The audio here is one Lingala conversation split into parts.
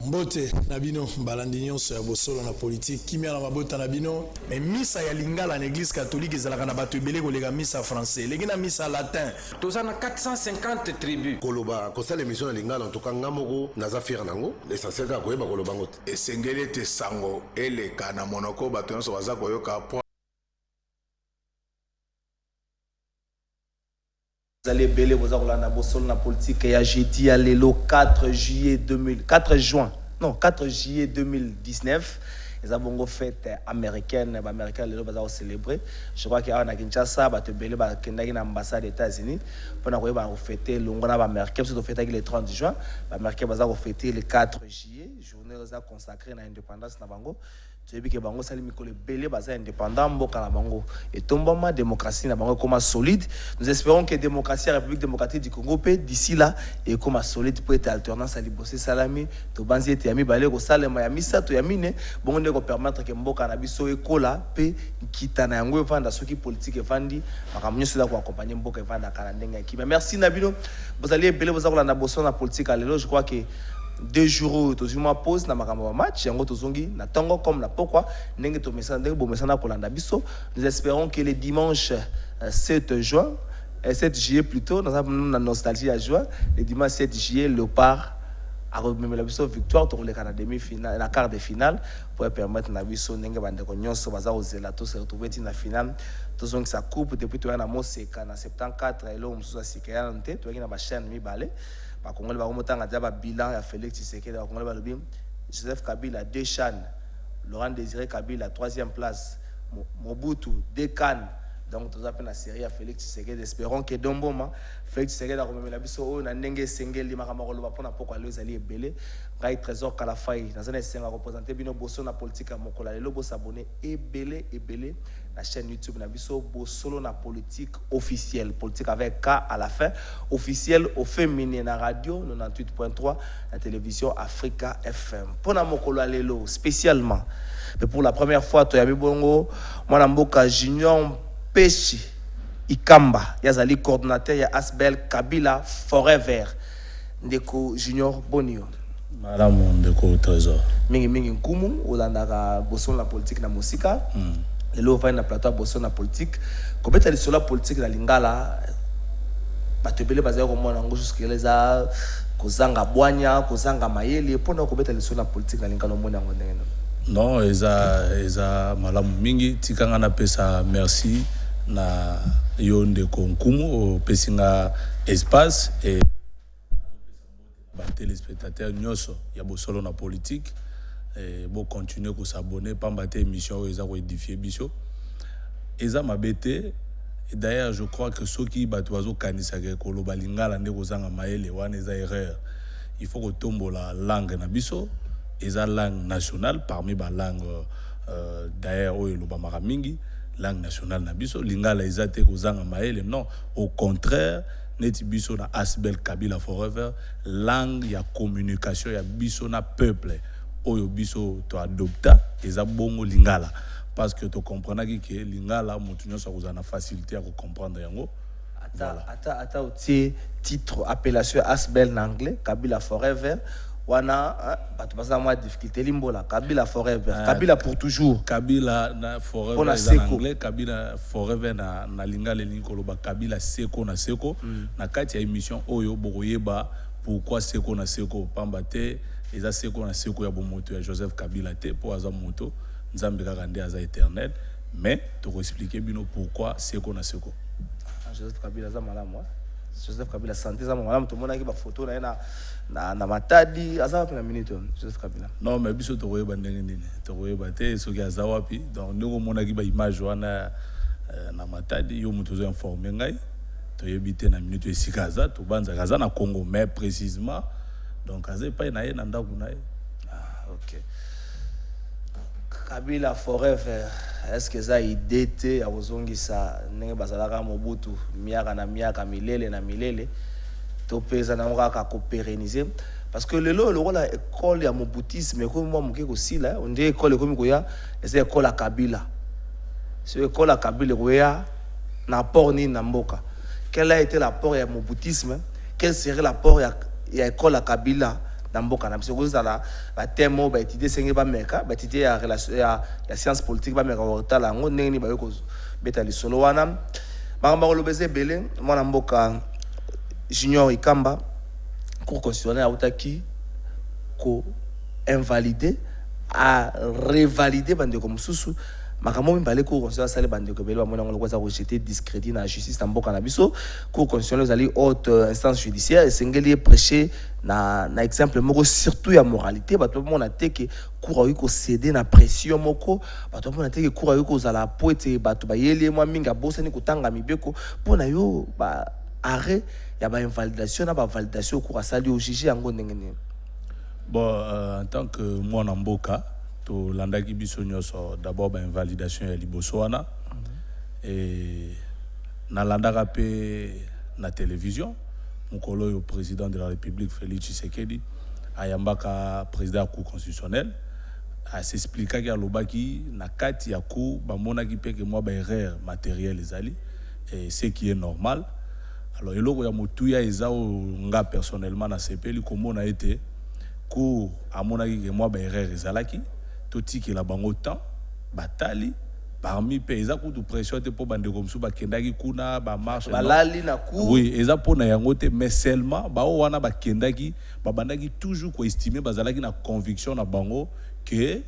Mbote nabino balandi nyonso ya bosolo na politique kimia na mabota nabino mais misa ya lingala na église catholique ezalaka na bato ebele kolega misa français leki na misa latin tozana 450 tribus koloba kosala émission ya lingala en tout cas ngamoko naza fier nango l'essentiel kaka koyeba koloba ngo te esengeli ete sango eleka na monoko bato nyonso baza koyoka po. Vous allez belé vous allez na bosol na politique ya jeudi à le 4 juin 2019 les avons fête américaine américaine les va célébrer je crois qu'il y a na Kinshasa ba te belé ba kendaki na ambassade des États-Unis pour na ko ba fêter longona ba américain surtout fêter le 30 juin ba américain ba fêter le 4 juillet journée consacrée à l'indépendance na bango. Tu sais que bango sali mikolo belé baza indépendant mboka na bango et tombama démocratie na bango comme solide. Nous espérons que démocratie la République démocratique du Congo peut d'ici là et comme solide pour être alternance à libosé salami to banzi ete yami balé ko salema ya misa to yamine bongo ndeko permettre que mboka na biso ekola pe kitana yango evanda soki politique evandi makamnyo sila ko accompagner mboka evanda kana ndenga ekipe. Merci Nabino vous allez belé vous allez na bosso na politique à l'élo je crois que 2 jours to zuma pause na makambo match yango tozongi na tango comme na pourquoi ndenge to mesana ndenge bo mesana kolanda biso. Nous espérons que le dimanche 7 juin 7 juillet plutôt dans la nostalgie à juin le dimanche 7 juillet Léopard a remis la biso victoire pour les Canadiens demi-finale la quart de finale pour permettre na biso ndenge bande ko nyonso baza ozela to se retrouver na finale tozongi sa coupe depuis to na Moseka na 74 et là mususa sikaya nte to na ba chaîne mi balé ba Congolais ba komotanga dia ba bilan ya Félix Tshisekedi ba Congolais ba lobi Joseph Kabila 2 CHAN Laurent Désiré Kabila 3e place Mobutu 2 CAN donc tous appelle la série à Félix Tshisekedi espérons que Domboma Félix Tshisekedi a remis la biso o na ndenge sengeli makamako loba pona poko ali ezali ebele ngai trésor kala fai na zone senga représenter bino bosso na politique ya mokola lelo bo s'abonner ebele la chaîne YouTube na biso bosolo na politique officielle politique avec K à la fin officielle au féminin na radio 98.3 la télévision Africa FM pona mokola lelo spécialement mais pour la première fois to yabi bongo mwana mboka Junior Peshi Ikamba yazali coordinateur ya Asbel Kabila Forever ndeko Junior Bonio Madame ndeko trésor mingi nkumu olandaka boson la politique na musika lelo va na plateau boson na politique kobeta li sur la politique la lingala batebele bazaya ko mona ngo jusque leza kozanga bwanya kozanga mayele pona kobeta li sur la politique la lingala mona ngo ndenge non eza malamu mingi tikanga na pesa merci na yo ndeko nkumu pesinga espace et ba téléspectateurs nyoso ya bosolo na politique et bon continuer ko s'abonner pamba te émission eza ko édifier biso eza mabete et d'ailleurs je crois que ceux qui bato bazo kanisa ke ko lo balingala ndeko zanga maele wana eza erreur il faut que tombo la langue na biso eza langue nationale parmi ba langue d'ailleurs oyo lo ba mingi langue nationale na biso lingala eza te ko zanga maele non au contraire neti biso na Asbel Kabila Forever langue ya communication ya biso na peuple oyo biso to adopta eza bongo lingala parce que to comprendre que lingala mutu nyonso akozana facilité à comprendre yango ata outil titre appellation Asbel en anglais Kabila Forever wana bato basa moi difficulté limbola Kabila Forever Kabila pour toujours Kabila na Forever en anglais Kabila Forever na lingala linkoloba Kabila seko na seko na kati ya émission oyo bokoyeba pourquoi seko na seko pamba te eza seko na seko ya bomoto ya Joseph Kabila te po aza moto nzambe kaka nde aza éternel mais to expliquer bino pourquoi seko na seko Joseph Kabila za malamu Joseph Kabila santé za malamu to mona ki ba photo na matadi aza wapi na minute Joseph Kabila non mais biso to koyeba ndenge nini to koyeba te soki aza wapi donc ndeko mona ki ba image wana na matadi yo moto zo informer ngai to yebite na minute esika aza to banza kaza na Congo mais précisément donc aza pas na ye na ndaku na ye OK Kabila Forever est-ce que ça idée te ya bozongisa ndenge bazalaka Mobutu miaka na miaka milele na milele to pesa na ngaka ko pérenniser parce que lelo le rôle école ya mobutisme ko moi moke ko sila on dit école comme ko ya c'est école à Kabila c'est école à Kabila ko ya na port ni na mboka quel a été l'apport ya mobutisme quel serait l'apport ya école à Kabila dans mboka na biso kozala ba thème ba étudier senge ba meka ba étudier ya relation ya science politique ba meka otala ngo ndenge ni ba yo ko beta lisolo wana makamba ko lobeze belé mwana mboka Junior Ikamba cour constitutionnel autaki ko invalider à revalider bandeko mususu makambo mbale cour constitutionnel sale bandeko bele bamona ngolo kwaza rejeter discrédit na justice na mboka na biso cour constitutionnel zali haute instance judiciaire esengeli prêcher na exemple moko surtout ya moralité bato mona teke cour ayi ko céder na pression moko bato mona teke cour ayi ko zala poete bato bayeli mwa minga bosani kutanga mibeko pona yo ba arrêt ya ba invalidation na ba validation cour asali au juge yango ndenge nini. Bon, en tant que moi en mboka, to landaki biso nyonso d'abord ba invalidation ya liboso wana et na landaka pe na télévision mukolo yo président de la République Félix Tshisekedi ayambaka président cour constitutionnel a s'expliquer que alobaki na kati ya cour ba monaki pe que moi ba erreur matérielle ezali et ce qui est normal. Alors eloko ya motuya eza nga personnellement na CPL comme a été cour à mon avis moi ba erreur ezalaki totiki la bango temps batali parmi paysa coup de pression te pour bande comme ça ba kendaki kuna ba marche balali na cour oui eza pona yango te mais seulement ba wana ba kendaki ba bandaki toujours ko estimer bazalaki na conviction na bango que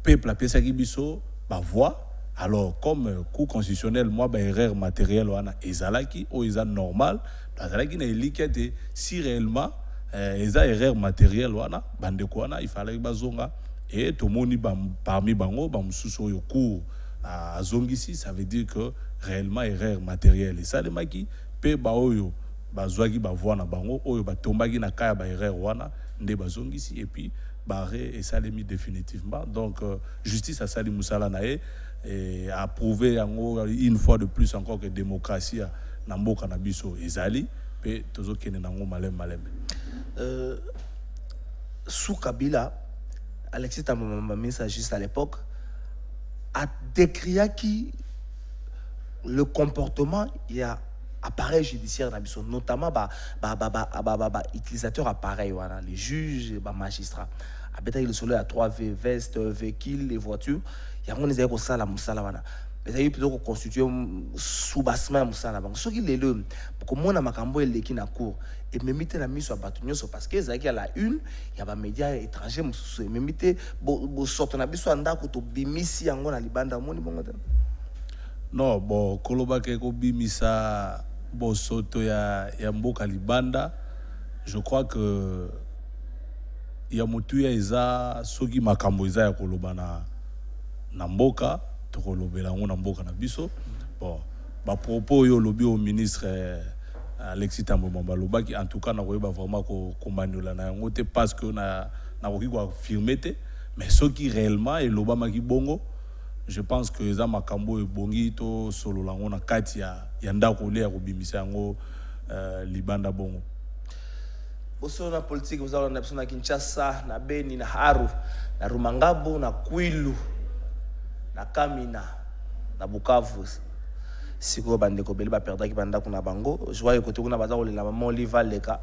peuple a pesaki biso ba voix. Alors, comme cour constitutionnel, moi, bah, erreur matérielle, wana ezalaki, ou eza normal, bazalaki na elikete, si réellement, eza erreur matérielle, wana, bandeko wana, il fallait que bazonga, et tout le monde parmi bango, bamsuso yo cour à zongisi, ça veut dire que réellement erreur matérielle. Et ça, les maki, pe ba oyo, bazwaki ba voix na bango, oyo ba tombaki na kaya ba erreur wana, nde bazongisi, et puis, barré, et ça les mis définitivement. Donc, justice a sali musala nae, et a prouvé une fois de plus encore que démocratie na mboka na biso ezali pe tozokende nango malem sous Kabila Alexis Tambwe ministre juste à l'époque a décrit qui le comportement il y a appareil judiciaire na biso notamment utilisateur appareil voilà les juges les magistrats abeta le solo à 3 vestes véhicules les voitures il y a on les a ko sala musala wana mais il plutôt constituer sous-bassement musala bango soki lelo comme na makambo eleki na cour et memite na miso abatu nyonso parce que ça qui a la une il y a ba médias étrangers mususu memite bo sorto na biso ndako to bimisi yango na libanda moni bongo te non bon koloba ke ko bimisa bo soto ya mboka libanda je crois que ya mutu ya eza soki makambo eza ya koloba na mboka to kolobela ngo na mboka na biso bon ba propos yo lobi au ministre Alexis Tambwe Mwamba qui en tout cas na koyeba vraiment ko mandola na ngo te parce que na koki ko affirmer te mais soki réellement et loba maki bongo je pense que eza makambo ebongi to solo lango na kati ya ndako le ya kobimisa ngo libanda bongo. Boso na politique vous allez na Kinshasa na Beni na Aru na Rumangabo na Kwilu na Kamina na Bukavu siko bandeko beli ba perdaki banda kuna bango je vois côté kuna baza kolela maman Olive leka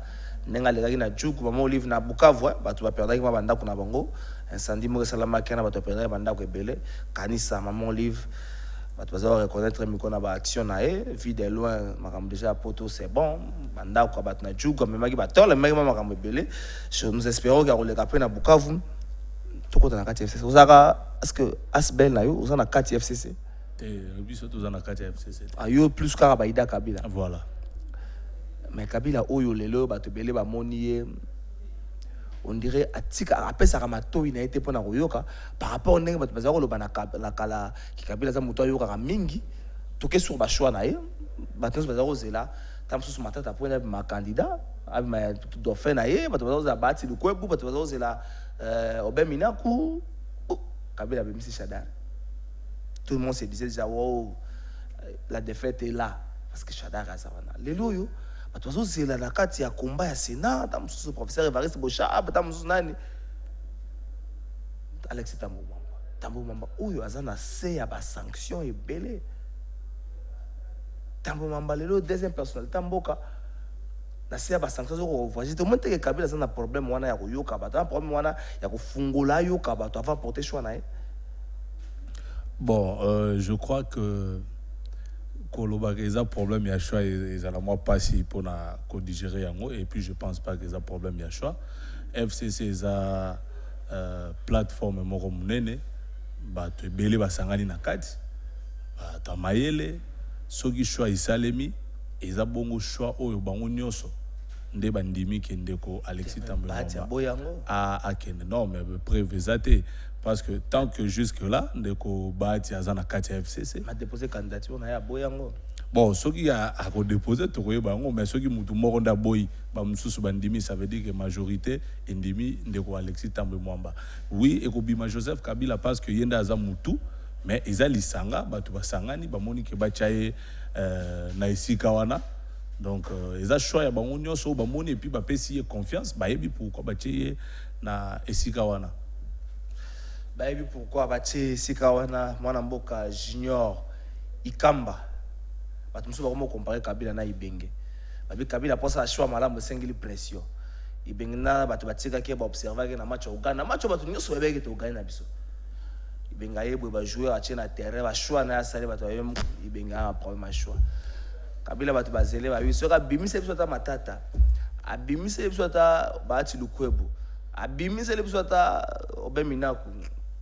nenga leka na Juku maman Olive na Bukavu batu ba perdaki banda kuna bango incendie mo salama kana batu perdaki banda ko ebele kanisa maman Olive batu baza reconnaître mikona ba action na vu de loin makambo déjà poto c'est bon banda ko batu na Juku même ki batole même makambo ebele nous espérons que koleka pe na Bukavu tokota na kati FCC ozaka est-ce que Asbel na yo ozana kati FCC biso tozana kati FCC ayo plus kaka baida Kabila voilà mais Kabila oyo lelo bato bele ba moniye on dirait atika apesa kama to ina été pona koyoka par rapport ndenge bato bazako loba na kala ki Kabila za muto ayoka ka mingi toke sur ba choix na ye bato bazako zela tam sous matata pona ma candidat abi ma dauphin na ye bato bazako za bati le kwebu bato bazako zela obemina ku Kabila bemisi Shadar. Tout le monde se disait déjà wow la défaite est là parce que Shadar a savana lelo yo bato bazo zela na kati ya combat ya Sénat tam sous professeur Evariste Bochab tam sous nani Alexis Tambwe Mwamba oyo azana se ya ba sanction ebele Tambwe Mwamba lelo deuxième personnalité mboka na se ba sanction ko voici tout monde que Kabila ça na problème wana ya ko yoka bato na problème wana ya ko fungola yoka bato avant porter choix na. Bon, je crois que Koloba ils ont problème ya choix ils ont moi pas si pour na ko digérer yango et puis je pense pas qu'ils ont problème ya choix. FCC za plateforme moko munene bato ebele basangani na kati bato mayele soki choix isalemi eza bongo choix oyo bango nyonso nde bandimi ke ndeko Alexis Tambwe a kende non mais preuve ezate parce que tant que jusque là ndeko Bahati azana kati ya FCC a déposé candidature na ya boyango bon soki a ko déposer to koyeba ngo mais soki mutu moko nda boyi ba mususu bandimi ça veut dire que majorité endimi ndeko Alexis Tambwe Mwamba oui et ko bima Joseph Kabila parce que yenda aza mutu mais eza lisanga bato basangani bamoni ke bachaye na esika wana donc eza choix ya bango nyonso bamoni et puis bapesi confiance bayebi pourquoi bachaye na esika wana bayebi pourquoi bachaye esika wana mwana mboka junior Ikamba bato musu bakomo comparer Kabila na Ibenge babi Kabila posa choix malamu sengili pression Ibenge na bato batika ke ba observer ke na match Uganda match bato nyonso babeke to Uganda na biso Ibenga yebwe ba jouer a tena terrain ba choix na sale bato yem Ibenga a problème choix Kabila bato bazele ba biso ka bimise biso ta matata abimise biso ta Bahati Lukwebo abimise biso ta Obemina ku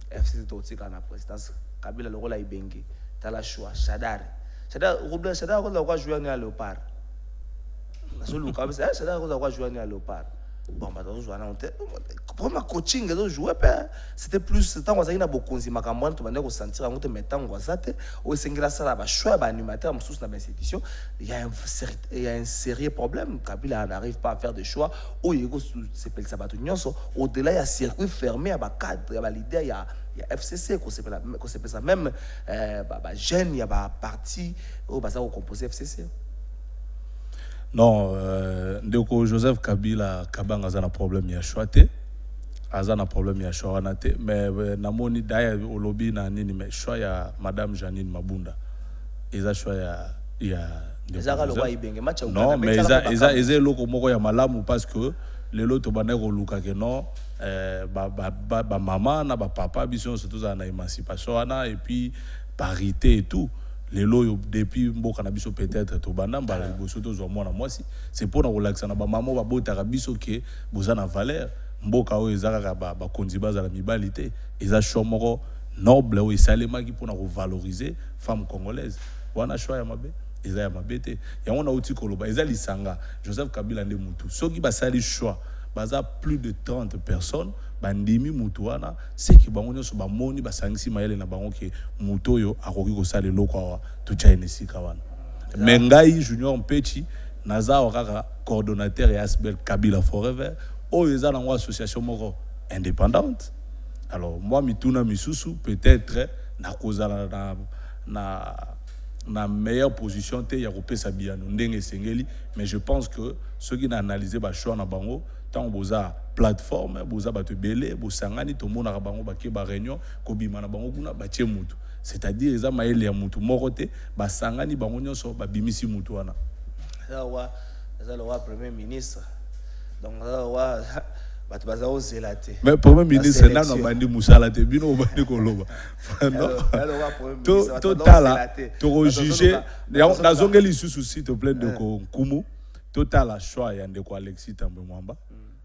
FCC to tika na présidence Kabila le rôle Ibenge ta la choix Shadar ko la jouer na Léopard na solo Kabila Shadar ko la jouer na Léopard bon bah dans jouer na pour ma coaching de jouer c'était plus tant qu'on a ina bokonzi makambo to bande ko sentir ngo te metango wasate o sengela sala ba choix ba animateur mususu na institution il y a un sérieux problème Kabila n'arrive pas à faire de choix o yego se pel sabato nyonso au delà il y a circuit fermé à ba cadre il y a leader il y a FCC qu'on s'appelle ça même ba jeune il y a ba parti au basa ko composer FCC. Non, ndeko Joseph Kabila kabanga za na problème ya choix te aza na problème ya choix wana te mais namoni daya olobi na nini mais choix ya madame Janine Mabunda eza choix ya ezaka lo Ibenge match non mais eza loko moko ya malamu parce que lelo to bana ko luka ke non ba maman na ba papa biso surtout za na émancipation wana et puis parité et tout lelo depuis mboka na biso peut-être to banda mbala liboso to zo mwana mwasi c'est pour na relaxer na ba maman ba botaka biso ke boza na valeur mboka oyo ezaka ba konzi baza la mibalité eza choix moko noble o esalemaki pour na revaloriser femme congolaise wana choix ya mabe eza ya mabete yango na uti koloba eza lisanga Joseph Kabila nde mutu soki basali choix baza plus de 30 personnes bandimi mutu wana seki bango nyonso bamoni basangisi mayele na bango ke mutu oyo akoki kosala eloko awa tuchaine sika wana mais ngai Junior Mpechi naza kaka coordonnateur ya Asbel Kabila Forever oyo eza nango association moko indépendante alors moi mituna misusu peut-être nakozala na meilleure position te ya kopesa biano ndenge sengeli mais je pense que ceux qui n'analysé ba choix na bango tant boza plateforme boza bato belé bosangani to mona bango ba ke ba réunion ko bima na bango kuna ba tie mutu c'est-à-dire eza maele ya mutu moko te ba sangani bango nyonso ba bimisi mutu wana ça le roi premier ministre donc là wa bato baza ozela te mais premier ministre nano bandi musala te bino bandi koloba non total to juger na zongeli susu s'il te plaît de Nkumu total choix ya ndeko Alexis Tambwe Mwamba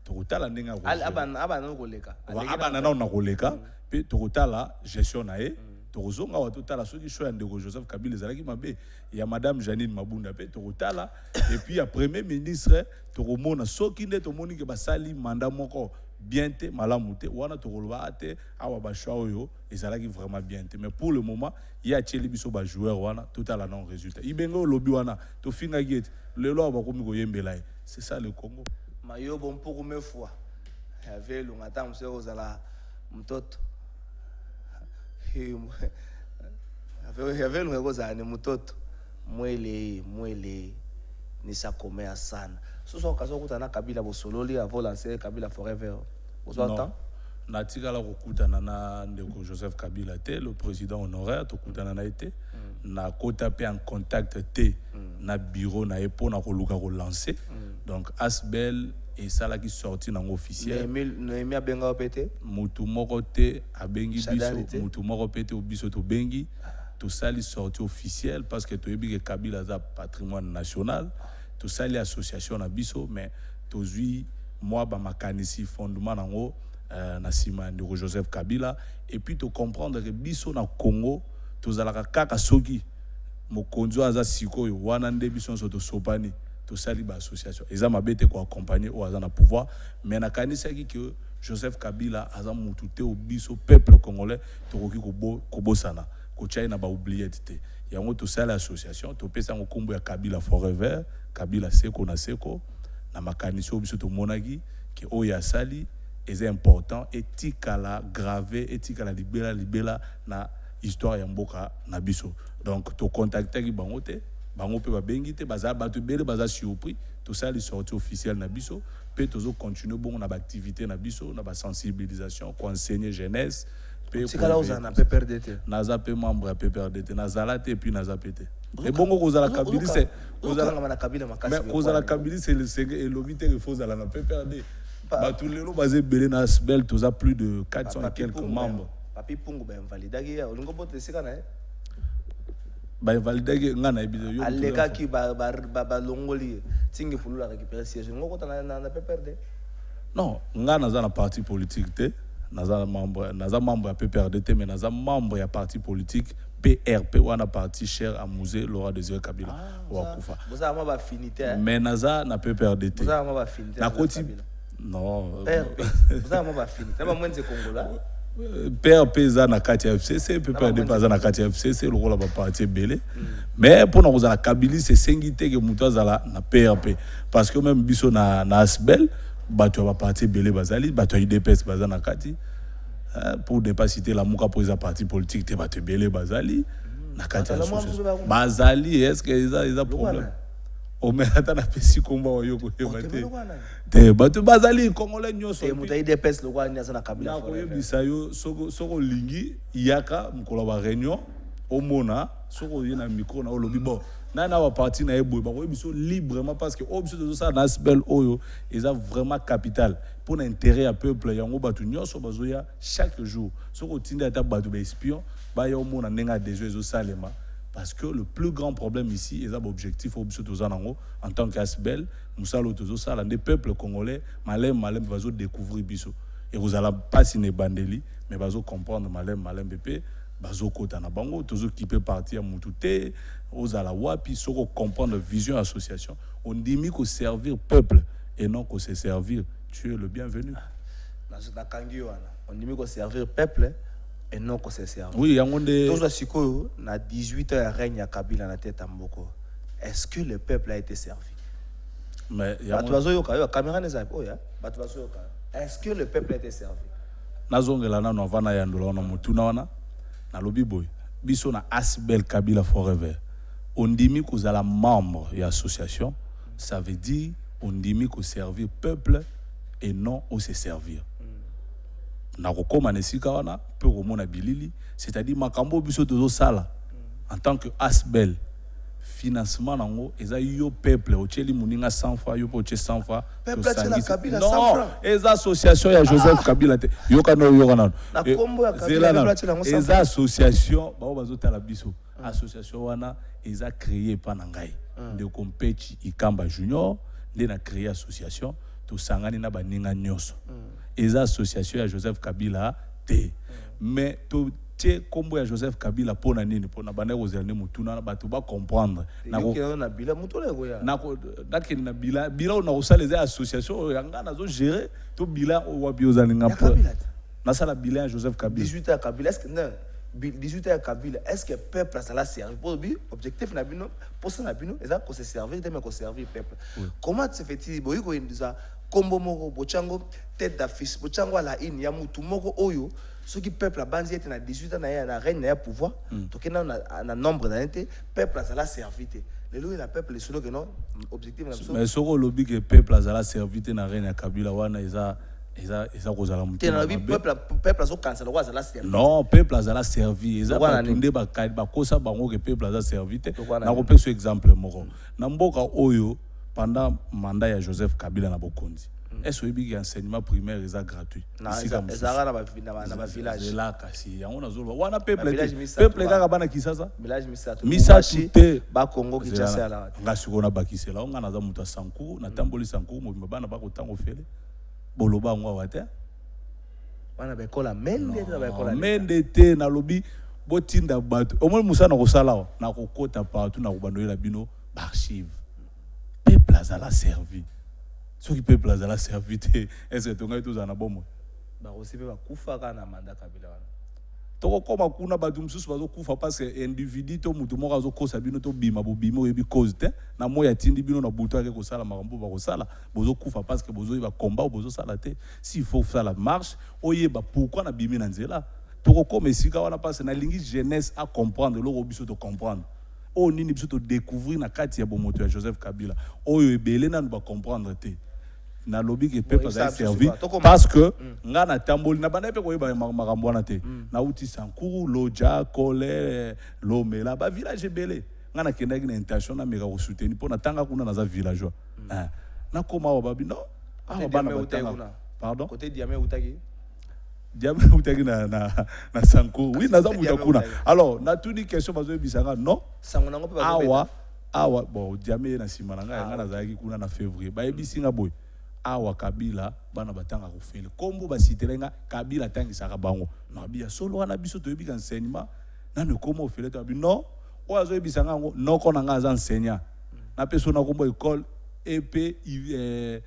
tokotala ndenge abana koleka abana na koleka pe tokotala gestion na ye tokozonga wa totala soki choix ya ndeko Joseph Kabila ezalaki mabe ya madame Janine Mabunda pe tokotala et puis ya premier ministre tokomona soki nde tomoni ke basali mandat moko bien te malamu te wana tokoloba te awa ba choix oyo ezalaki vraiment bien te mais pour le moment il y a tcheli biso ba joueur wana totala non résultat ibengo lobi wana to finga gate lelo ba komi ko yembela c'est ça le Congo mayo bon pour me fois avait longata mseo ozala mtoto avait longako za ni mtoto mwele ni sakomea sana soso kaso kutana Kabila bosololi avant lancer Kabila Forever non natikala kokutana na ndeko Joseph Kabila te le président honoraire tokutana na été na kota pe en contact te na bureau na epo na koluka ko lancer donc Asbel et ça là qui sorti dans officiel Noémie abenga opete mutu moko te abengi Shadari biso mutu moko pete o biso to bengi tout ça li sorti officiel parce que to yebi que Kabila za patrimoine national tout ça li association na biso mais to zui moi ba makanisi fondement nango na sima de Joseph Kabila et puis to comprendre que biso na Congo to zalaka kaka soki mokonzo aza sikoyo wana nde biso so to sopani to sali ba association eza mabete ko accompagner au aza na pouvoir mais na kanisa ki que Joseph Kabila aza mutu te o biso peuple congolais to koki ko bosana ko chai na ba oublier te yango to sali association to pesa ngo kombo ya Kabila forever Kabila seko na seko na makanisi o biso to monaki que o ya sali est important etikala gravé etikala libela na histoire ya mboka na biso donc to contacter ki bango te bango pe ba bengi te baza batu bele baza surpris tout ça les sorties officielles na biso pe tozo continuer bon na ba activité na biso na ba sensibilisation ko enseigner jeunesse pe tikala uzana PPRDT naza pe membre ya PPRDT nazala te puis naza pété et bongo kozala Kabila c'est kozala na Kabila makasi mais kozala Kabila c'est le senge et lobité il faut zala na PPRD batu lelo bazé belé na Asbel toza plus de 400 et quelques membres papi pungu ba invalidaki ya olingo bote sika na ba invalidaki ngana ebizo yo aleka ki ba longoli tingi fulula récupérer siège ngoko na PPRD non ngana za na parti politique te naza membre ya PPRDT mais naza membre ya parti politique PRP wana parti cher à Musée Laurent Désiré Kabila wakufa boza ma ba affinité mais naza na PPRDT boza ma ba affinité na koti non boza ma ba affinité ba mwenze Congola PRP za na kati ya FCC PPRD pas za na kati ya FCC lokola ba parti belé mais pour na kozala Kabila c'est sengité que muto azala na PRP parce que même biso na Asbel bato ba parti belé bazali bato UDPS bazana kati pour ne pas citer la muka pour les partis politiques te bato belé bazali na kati ya bazali est-ce que ils a problème o mais atana pesi komba oyo ko te bato bazali congolais nyoso te muta UDPS lo kwa nyasa na Kabila na ko yebisa yo soko lingi yaka mkola ba réunion omona soko yena micro na olobi bon nana wa parti na eboy ba ko biso librement parce que o biso de ça na Asbel oyo eza vraiment capital pour l'intérêt à peuple yango batu nyoso bazoya chaque jour soko tinda ata batu ba espion ba yo mona nenga des ezo salema parce que le plus grand problème ici est l'objectif au biso toza nango en tant qu'Asbel musalo tozo sala des peuples congolais malem bazo découvrir biso et vous allez pas signer bandeli mais bazo comprendre malem bépé bazo kota na bango tozo qui peut partir mutu te ozala wapi soko comprendre vision association on dit ko servir peuple et non ko se servir tu es le bienvenu na kangi wana on dit ko servir peuple et non ko se servir oui yangonde tozo sikoyo na 18 heures règne ya Kabila na tête mboko est-ce que le peuple a été servi mais batu bazo yoka yo caméra ne zapo ya batu bazo yoka est-ce que le peuple a été servi nazongela na vana ya ndola na mutuna wana na lobi boy biso na Asbel Kabila forever on dimi ko zala membre et association ça veut dire on dimi ko servir peuple et non au se servir na kokoma nesika wana pe ko mona bilili c'est-à-dire makambo biso tozo sala en tant que Asbel financement nango eza yo peuple ocheli muninga 100 fois yo po 100 fois peuple atela Kabila 100 francs eza association ya Joseph Kabila te yo kana na kombo ya Kabila peuple atela ngo 100 eza association ba bazotala biso association wana eza créé pa na ngai de Kompechi Ikamba Junior nde na créé association to sangani na baninga nyoso eza association ya Joseph Kabila te mais to te kombo ya Joseph Kabila pona nini pona banda kozela mutuna na bato ba comprendre na bila mutole goya na bila na osala les associations yanga nazo gérer to bila wa biozali nga na sala bila ya Joseph Kabila 18 à Kabila est-ce que non 18 à Kabila est-ce que peuple ça la servir pour bi objectif na bino pour ça na bino eza ko se servir de me ko servir peuple comment se fait-il boyi ko indiza kombo moko bochango tête d'affiche bochango la in ya mutu moko oyo ceux qui peuple a banzi était na 18 ans na reine na pouvoir to kena na nombre d'années peuple ça la servité le lo la peuple solo que non objectif na mais soko lobby que peuple ça la servité na reine ya Kabila wana eza eza kozala motema peuple azokansela kwa azala servi non peuple azala servi eza bato nde bakosa bango ke peuple aza servi te nakopesa exemple moko na mboka oyo pendant mandat ya Joseph Kabila na bokonzi est-ce que enseignement primaire eza gratuit ezaka na bavillage ezela kasi yango nazoloba wana peuple kaka bana kisasa misatu te bakongo kinshasa yala nga sikoyo nabakisela nga naza moto ya sankuru natamboli sankuru mobimba bana bakotanga ofele boloba yango awa te wana baekola mende te baekola mende te nalobi botinda bato omoni musana kosala awa nakokota partout nakobandolela bino baarchive peuple azala servi soki peuple azala servi te est-ce que tongai tozala na bomoi bakosi mpe bakufaka na manda Kabila wana tokokoma kuna bato mosusu bazokufa parce que individu to moto moko azokosa bino tobima bobima oyebi cause te na moi atindi bino na butu ake kosala makambo bakosala bozokufa parce que bozoyeba combat o bozosala te s'il faut sala marche oyeba pourquoi na bimi na nzela tokokoma esika wana parce nalingi jeunesse à comprendre loko biso to comprendre o nini biso to découvrir na kati ya bomoto ya Joseph Kabila oyo ebele nanu ba comprendre te na lobby que peuple a servi parce que nga na tamboli na bana pe koyeba makambo wana te na uti sankuru loja kole lomela ba village ebele nga na kendaki na intention na meka ko soutenir pour na tanga kuna na za villageois na koma wa babi non bana batanga pardon côté Diamé utaki Diamé utaki na sankuru oui na za muta kuna alors na tout ni question bazo bisanga non sango nango pe bazo awa bon Diamé na sima nga na zaki kuna na février ba ebisinga boy awa Kabila bana batanga kofele kombo basitelenga Kabila tangisaka bango na bia solo wana biso to yebika enseignement nanu komo ofele to bi non o azo yebisanga ngo noko na nga za enseignant na peso na kombo école EP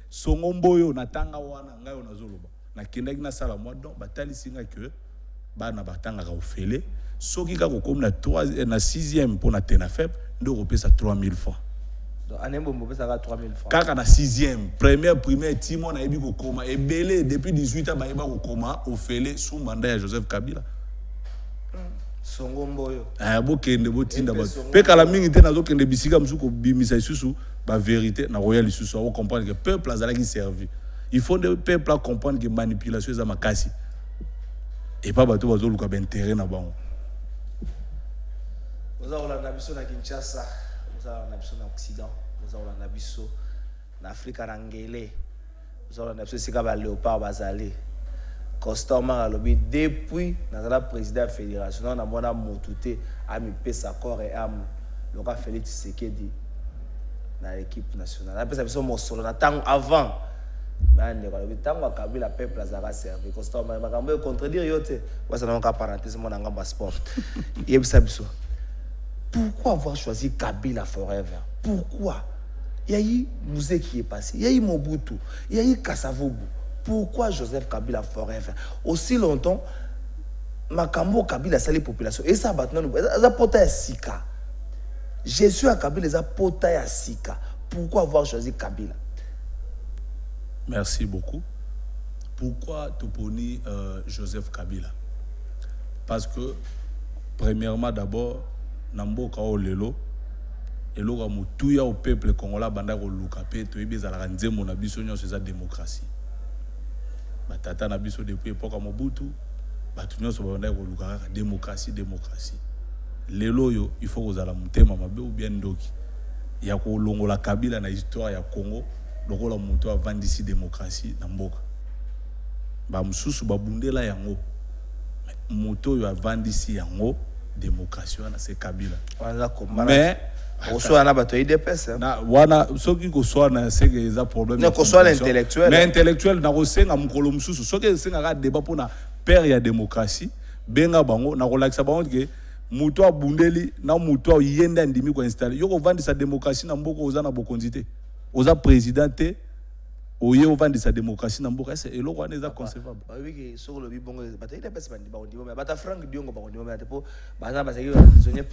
songomboyo na tanga wana ngayo nazoloba na kendaki na sala moi donc batali singa que bana batanga kofele soki ka kokomna 3 na 6e pour na tenafep ndo kopesa 3000 francs. Anembo mbopesa 3000 francs. Kaka na 6e, primaire timo na ebi kokoma ebele depuis 18 ans ba eba kokoma ofele sous mandat ya Joseph Kabila. Songomboyo. Bokende botinda ba. Pe kala mingi te nazo kende bisika msuko bimisa isusu ba vérité na royal isusu on comprendre que peuple azala qui servi. Il faut le peuple comprendre que manipulation za makasi. Et pas bato bazo luka ben terrain na bango. Oza ola na biso na Kinshasa. Nous avons en Occident, nous avons en Afrique en Angélé, nous avons en Léopard Bazali. Constamment, depuis le président de la fédération, nous avons monté à sa corps et âme, le cas Félix Tshisekedi dans l'équipe nationale. Nous avons avant, tant que Kabila peuple a servi. Constamment, nous avons contredire yote. Nous avons un parenthèse, nous avons un sport. Pourquoi avoir choisi Kabila forever? Pourquoi? Il y a eu Mouzé qui est passé, il y a eu Mobutu, il y a eu Kassavobu. Pourquoi Joseph Kabila forever? Aussi longtemps, Makambo Kabila sali population. Et ça maintenant, ça pota ya sika. Jésus a Kabila ça pota ya sika. Pourquoi avoir choisi Kabila? Merci beaucoup. Pourquoi Toponi Joseph Kabila? Parce que premièrement d'abord Namboka o lelo eloko mutuya au peuple congolais banda ko luka pe to ebeza la nzembo na biso nyonso za démocratie batata na biso depuis époque Mobutu batu nyonso banda ko luka démocratie lelo yo il faut kozala mutema mabe ou bien ndoki ya ko longola Kabila na histoire ya Congo lokola mutu avandisi démocratie na mboka ba mususu babundela yango mutu yo avandisi yango démocratie wana c'est Kabila. Mais soit na bato IDPS na wana soki ko soit na c'est que ça problème ne ko soit l'intellectuel mais intellectuel na ko senga mukolo mususu soki senga ka débat pour na père ya démocratie benga bango na ko lakisa bango ke muto abundeli na muto yenda ndimi ko installer yoko vandi sa démocratie na mboko oza na bokonzi te oza président te oye ovandi sa démocratie na mboka c'est eloko wana eza concevable. Oui que sur le bibongo bata IDPS bandi ba ndimo mais bata Frank Diongo ba ndimo mais po bana ba saki prisonnier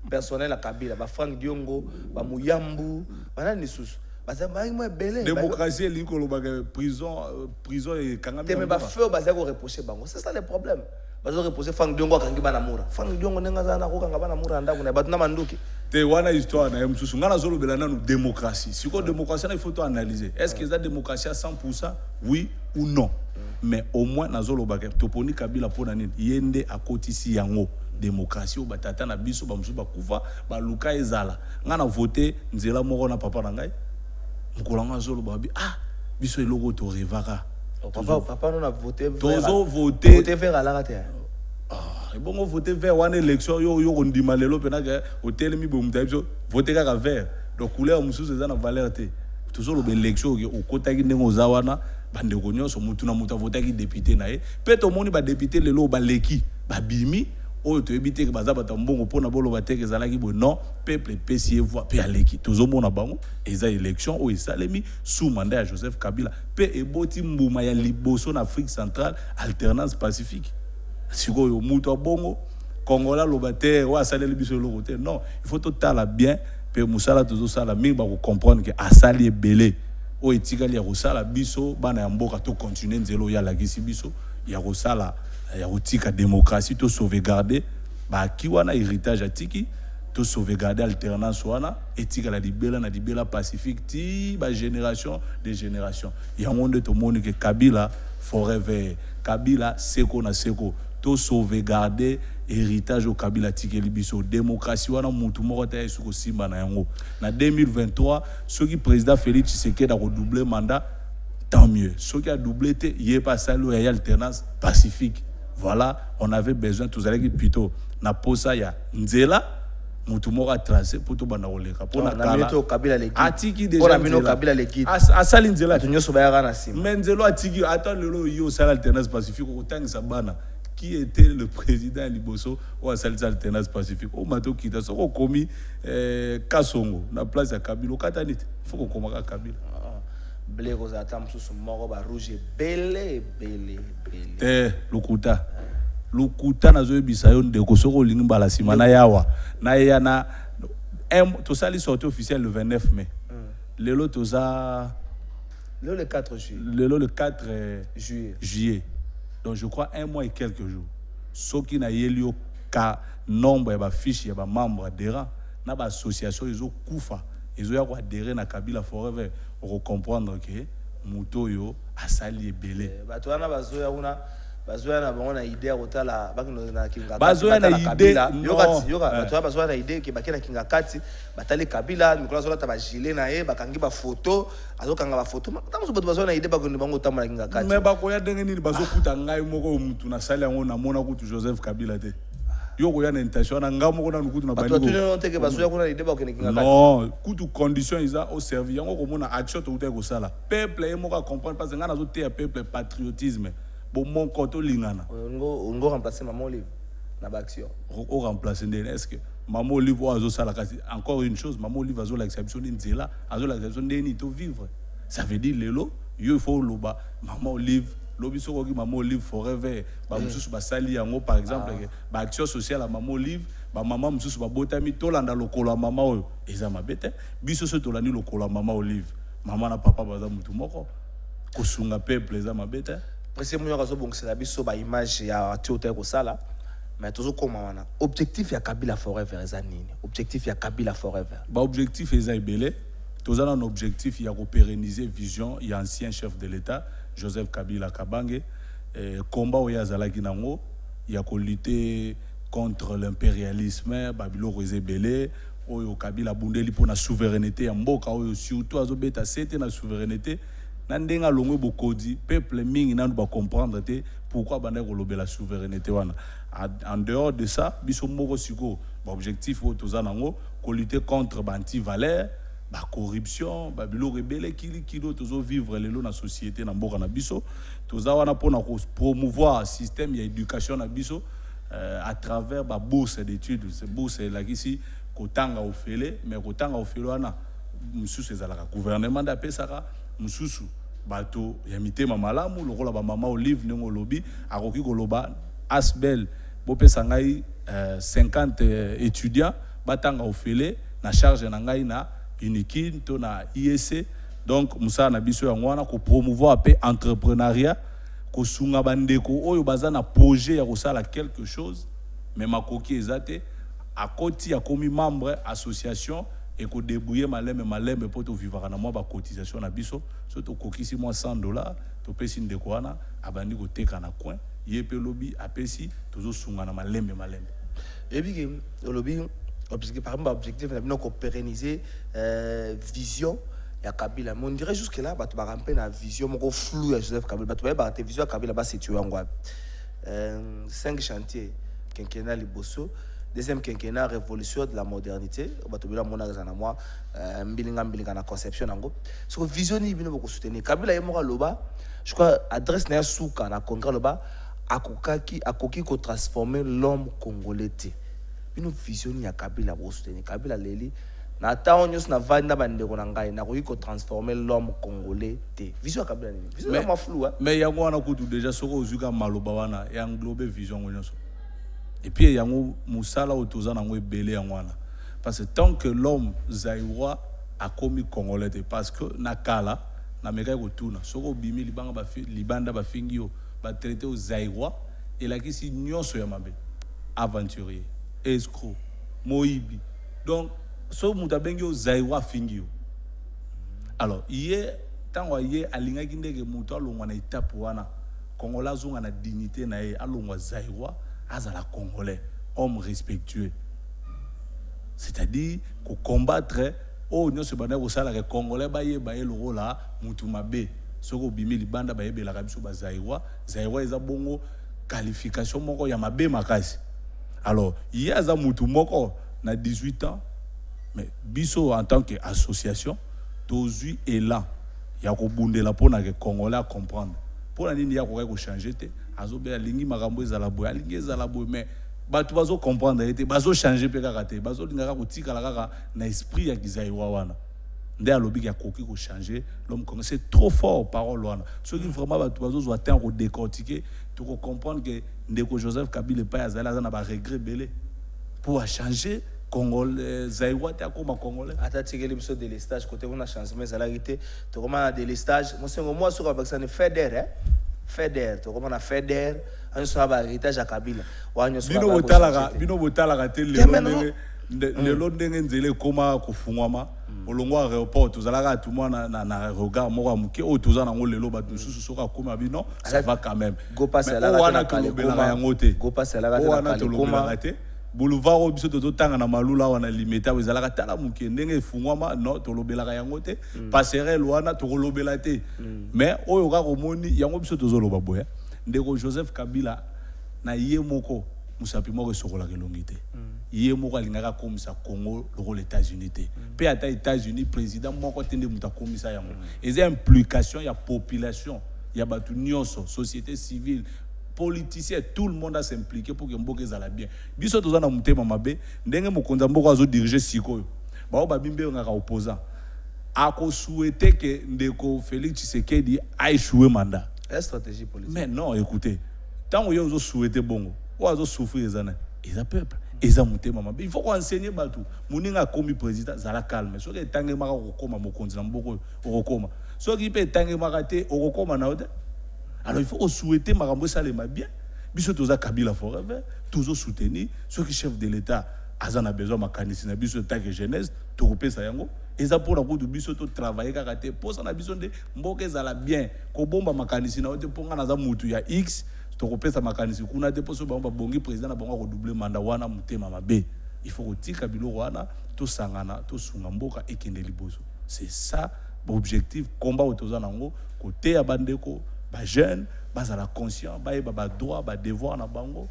personnel à Kabila ba Frank Diongo ba Muyambu bana ni susu basa ba mo belé démocratie likolo ba prison et kangami te mais ba feu ba saki ko reprocher bango c'est ça le problème ba zo reprocher Frank Diongo kangi bana mura Frank Diongo nenga za na ko kanga bana mura ndako na batu na manduki te wana histoire na msusu ngana zolo belana nous démocratie siko démocratie il faut tout analyser est-ce que ça démocratie à 100% oui ou non. Mais au moins nazoloba toponi Kabila pona nini yende akotisi yango démocratie o batata na biso ba musu ba kufa ba luka ezala ngana voter nzela moko na papa na ngai mukolanga zoloba biso eloko to revaka papa non a voté tozo voter vers la rate et bon on voter vers one élection yo kondima lelo pena ke hotel mi bomta biso voter kaka vers donc couleur musu eza na valeur te tozo lo élection ke okotaki ndengo zawana bande ko nyonso mutu na mutu votaki député na ye pe to moni ba député lelo ba leki ba bimi o to ebité ke baza bata mbongo pona bolo bateke zalaki bo non peuple pesier voix pe aleki tozo mona bango eza élection o esalemi sous mandat ya Joseph Kabila pe eboti mbuma ya liboso na Afrique centrale alternance pacifique siko yo mutu bongo Congola lobater wa saleli biso lo côté non il faut totala bien pe musala tozo sala mingi ba ko comprendre que asali ebele o etikali ya kosala biso bana ya mboka to continuer nzelo ya lagisi biso ya kosala ya kotika démocratie to sauvegarder ba ki wana héritage atiki to sauvegarder alternance wana etika la libela na libela pacifique ti ba génération de génération ya monde to moni que Kabila forever Kabila seko na seko to sauvegarder héritage au Kabila tikeli biso démocratie wana mutu moko ta yesu ko simba na yango na 2023 ceux qui président Félix Tshisekedi a redoublé mandat tant mieux ceux qui a doublé te yé pas salo ya alternance pacifique voilà on avait besoin tous allez plutôt na posa ya nzela mutu moko a tracé pour to bana koleka pour na kala Kabila leki atiki déjà pour na mino Kabila leki asali nzela tunyo so bayaka na sim menzelo atiki attends lelo yo sala alternance pacifique ko tangisa bana qui était le président Liboso ou à Salisa Alternance Pacifique au mato kita soko komi Kasongo na place ya Kabila katanit faut qu'on komaka Kabila blé ko za tam susu moko ba rouge belé lukuta nazo ebisa yo ndeko soko lingi bala sima na yawa na ya na to sali sortie officielle le 29 mai lelo toza le 4 juillet lelo le 4 juillet. Donc je crois 1 mois et quelques jours. Ce qui n'a eu ka nombre de fiches et de membres adhérents, na ba association ils ont kufa, ils ont adhéré na Kabila forever pour comprendre que mutoyo asali belé. Ba to na bazoya una bazoya na bango na idée kotala bakino na kinga bazoya na idée yoka bato bazoya na idée ke bakena kinga kati batali Kabila mikola zola ta ba gilet na ye bakangi ba photo azokanga ba photo tamuso bato bazoya na idée bakino bango tamala kinga kati mais bakoya ndenge nini bazokuta ngai moko mutu na sala yango na mona kutu Joseph Kabila te yoko ya na intention na ngamo ko na kutu na bato tuno teke bazoya kuna idée bakena kinga kati non kutu condition isa au service yango ko mona action to uta ko sala peuple e moko comprendre parce que ngana zo te peuple patriotisme bon mon côté lingana on go remplacer Maman Olive na ba action on remplacer ndene est-ce que Maman Olive azo sala kasi encore une chose Maman Olive azo l'exception nzela azo l'exception ndeni to vivre ça veut dire lelo il faut loba Maman Olive lobi soko ki Maman Olive forever ba mususu ba sali yango par exemple ba action sociale à Maman Olive ba maman mususu ba botami to landa lokolo mama oyo eza mabete biso so to lani lokolo Maman Olive maman na papa baza mutu moko kosunga peuple eza mabete. Président Mounio zo bongisa biso ba image ya tiote ko sala mais tozo koma wana objectif ya Kabila forever eza nini objectif ya Kabila forever ba objectif eza ebele toza na objectif ya ko pérenniser vision ya ancien chef de l'état Joseph Kabila Kabange combat oya azalaki nango ya ko lutter contre l'impérialisme babilo ezebele oyo Kabila bundeli pona souveraineté ya mboka oyo surtout azobeta sete na souveraineté nandenga longwe bokodi peuple mingi nanu ba comprendre te pourquoi banda ko lobela souveraineté wana en dehors de ça biso moko siko ba objectif o toza nango ko lutter contre ba anti-valeur ba corruption ba bilo rebelle kilo tozo vivre lelo na société na mboka na biso toza wana pona ko promouvoir système ya éducation na biso à travers ba bourse d'études c'est bourse la kisi ko tanga ofele mais ko tanga ofele wana mususu ezalaka gouvernement da pesaka mususu bato ya mitema malamu lokola ba Maman Olive nengo lobi akoki koloba asbel bo pesa ngai 50 étudiants batanga ofele na charge na ngai na unikin to na IEC donc musa na biso yango wana ko promouvoir pe entrepreneuriat ko sunga bandeko oyo baza na projet ya kosala quelque chose mais makoki ezate akoti akomi membre association et ko débrouiller malembe pour to vivre na moi ba cotisation na biso surtout kokisi moi $100 topesi ndeko wana abandi koteka na coin ye pe lobi apesi tozosunga na malembe. Et puis lobby par exemple objectif c'est pérenniser vision ya Kabila. On dirait jusque là tu vas ramper la vision mon flou ya Joseph Kabila. Tu vas vision Kabila ba situé en quoi 5 chantiers quinquennat liboso. Deuxième quinquennat révolution de la modernité. Batobila mona na moi mbilinga na conception nango. So vision ni bino ko soutenir. Kabila yemoka loba. Je crois adresse na souka na congrès loba akoki ko transformer l'homme congolais. Bino vision ya Kabila ko soutenir. Kabila leli na taonyos na vanda bandeko na ngai na ko transformer l'homme congolais. Vision ya Kabila ni. Vision ma flou hein. Mais yango wana kutu déjà soko ozuka maloba wana ya englober vision ngonyonso. Et puis, il y a un moussala autour nango belé en wana. Parce que tant que l'homme zaïwa a commis congolais, parce que nakala na meka ko tuna soko bimi libanda ba fingio ba traité au zaïwa et la kisi nyonso ya mabe aventurier escroc moibi. Donc so muta bengi au zaïwa fingio. Alors hier tant yé alinga kindeke muto alongwa na étape wana congolais zonga na dignité na ye alongwa zaïwa azala congolais, homme respectueux. C'est-à-dire qu'on combattre oh non se bana ko sala ke congolais ba ye le rôle là mutu mabe soko bimi libanda ba yebela kabiso ba zaïwa eza bongo qualification moko ya mabe makasi. Alors il y a za mutu moko na 18 ans mais biso en tant que association tozui élan ya ko bundela pona ke congolais à comprendre pona nini ya ko changer te azobe alingi makambo ezala boy alingi ezala boy mais batu bazo comprendre ete bazo changer pe kaka te bazo lingaka kotika la kaka na esprit ya kizaïwa wana nde alobi ya koki ko changer l'homme congolais c'est trop fort parole wana ceux qui vraiment batu bazo zo atteindre ko décortiquer to ko comprendre que ndeko Joseph Kabila pa azala na ba regret belé pour changer congolais zaïwa te akoma congolais atatike libiso de l'estage côté on a changement zalarité to comment de l'estage moi sur avec ça ne fédère hein FEDER, tu comprends, FEDER, on soit à l'héritage à Kabila. Bino botala te le londenge nzele koma kufungwama olongo aéroport tozalaka tout monde na regard moko muke o tozana ngo lelo ba susu soka koma bino ça va quand même go passer là na kolobela yango te go passer là na kolobela te boulevard obiso tozotanga na malula wana limeta ezalaka tala muke ndenge efungwama no tolobelaka yango te passerelle wana tokolobela te mais oyo ka komoni yango biso tozoloba boya ndeko Joseph Kabila na ye moko musapi moko esokola kelongi te ye moko alingaka komisa Congo loko les États-Unis te pe ata États-Unis président moko tende muta komisa yango eza implication ya population ya batu nyonso société civile politiciens, tout le monde a s'impliqué pour que Mboka ezala bien. Biso tozana mutema mabe, ndenge mokonza Mboka azo diriger sikoyo. Ba ba bimbe ngaka opposant. Ako souhaité que ndeko Félix Tshisekedi a échoué mandat. La stratégie politique. Mais non, écoutez, tant que vous souhaitez bongo, ou azo souffrir ezana, eza peuple, eza mutema mabe. Il faut qu'on enseigne batu. Muninga komi président zala calme. So que tange maka kokoma mokonza Mboka okoma. So ki pe tange maka te okoma na ote. Alors il faut souhaiter Marambo Salema bien. Biso toza Kabila forever, toujours soutenir ceux qui chefs de l'État. Azana besoin makanisi na biso ta que jeunesse, to repesa yango. Et ça pour la coup de biso to travailler karaté. Pour ça na biso de Mboka ezala bien. Ko bomba makanisi na ote ponga na za mutu ya X, to repesa makanisi kuna te poso ba bongi président na bonga ko doubler mandat wana mutema mabe. Il faut que tika bilo wana to sangana to sunga Mboka ekende liboso. C'est ça l'objectif combat autoza nango côté ya bandeko. Ba jeune, bazala conscient, ba droit, ba devoir na bango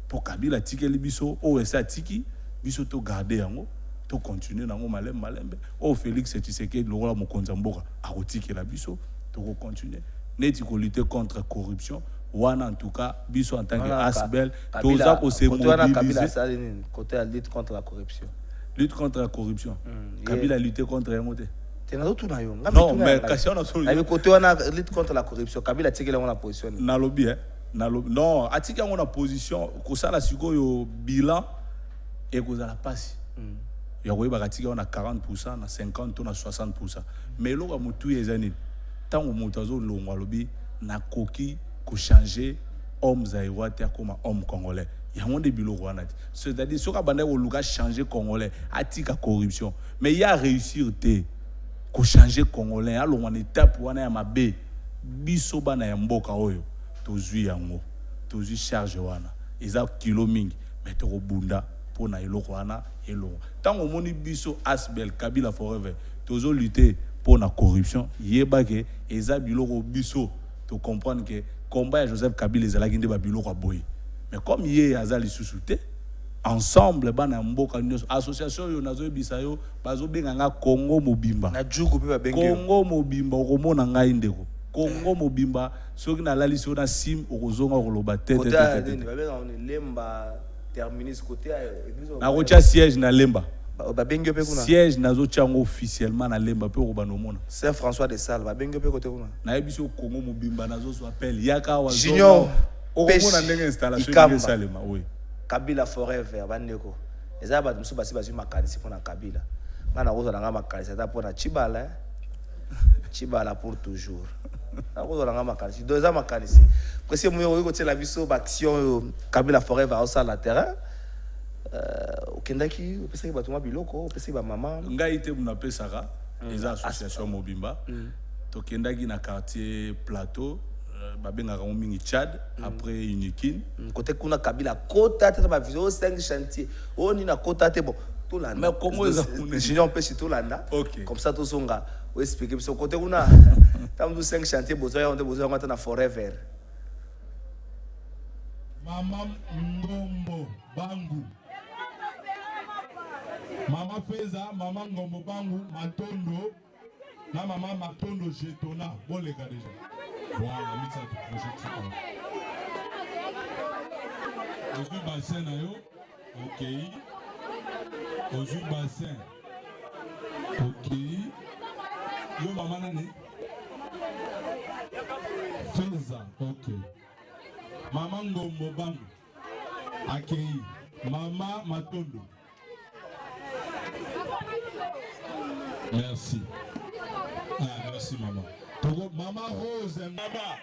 pour Kabila tike libiso, o esa tiki, biso to garder yango, to continuer nango malembe. O Félix Tshisekedi le roi mokonza Mboka a retike la biso, to continuer. Neti ko lutter contre corruption, wana en tout cas, biso en tant que Asbel, toza ko se mobiliser côté la lutte contre la corruption. Lutte contre la corruption. Kabila lutter contre yango te. Non, mais question na solo. Avec côté on a lutte contre la corruption. Kabila tikela on a position. Na lobby non, atika on a position ko sala sikoyo bilan et ko za la passe. Ya ko ba tika on a 40%, na 50, na 60%. Mais lo ka mutu ezani. Tango mutu azo longwa lobby na koki ko changer homme zaïwa te comme homme congolais. Ya on de bilo wana. C'est-à-dire soka banda ko luka changer congolais, atika corruption. Mais il y a réussir te ko changer congolais, alors on étape wana ya mabe. biso bana ya mboka oyo tozwi yango tozwi charge wana eza kilo mingi mais tokobunda mpona eloko wana elongo ntango omoni biso asbel kabila forever tozolutte mpona corruption yebake eza biloko biso tocomprendre ke combat ya Joseph Kabila ezalaki nde babiloko aboye mais comme ye aza lisusu te ensemble bana mboka nyonso association yo nazoyebisa yo bazobenganga Congo Mobimba na juku pe babenge Congo Mobimba okomona ngai ndeko Congo Mobimba soki nalalisi yo na sim okozonga koloba tete babenga lemba terminus côté nakotia siège na lemba babenge pe kuna siège nazotia yango officiellement na lemba pe okobana omona Saint François de Sales babenge pe côté kuna nayebi so Congo Mobimba nazozwa appel yaka wa Junior okomona ndenge installation esalema oui Kabila forever bandeko eza bato musu basi bazwi makanisi mpona Kabila ngana kozala nga makanisi ata mpona Chibala Chibala pour toujours nakozala nga makanisi do eza makanisi presi moyo oyo kotiela biso baaction Kabila forever osala terrain okendaki opesaki bato mwa biloko opesaki bamama ngai te munapesaka eza association Mobimba tokendaki na quartier Plateau babengaka ngo mingi Tchad après Unikin côté kuna Kabila kota tata ba vision 5 chantier oni na kota te bon tout là mais comment ça Junior peut tout là comme ça tout songa o expliquer so côté kuna tam 5 chantier besoin on na forever Mama Ngombo Bangu Mama Feza Mama Ngombo Bangu Matondo na Mama Matondo Jetona bon les gars déjà. Voilà, mis ça tout projet. Ozu bassin na yo. OK. Ozu bassin. OK. Yo mama nani? Feza. OK. Mama Ngombo Bangu. Akei. Mama Matondo. Merci. Ah, merci maman. Maman Rose, maman.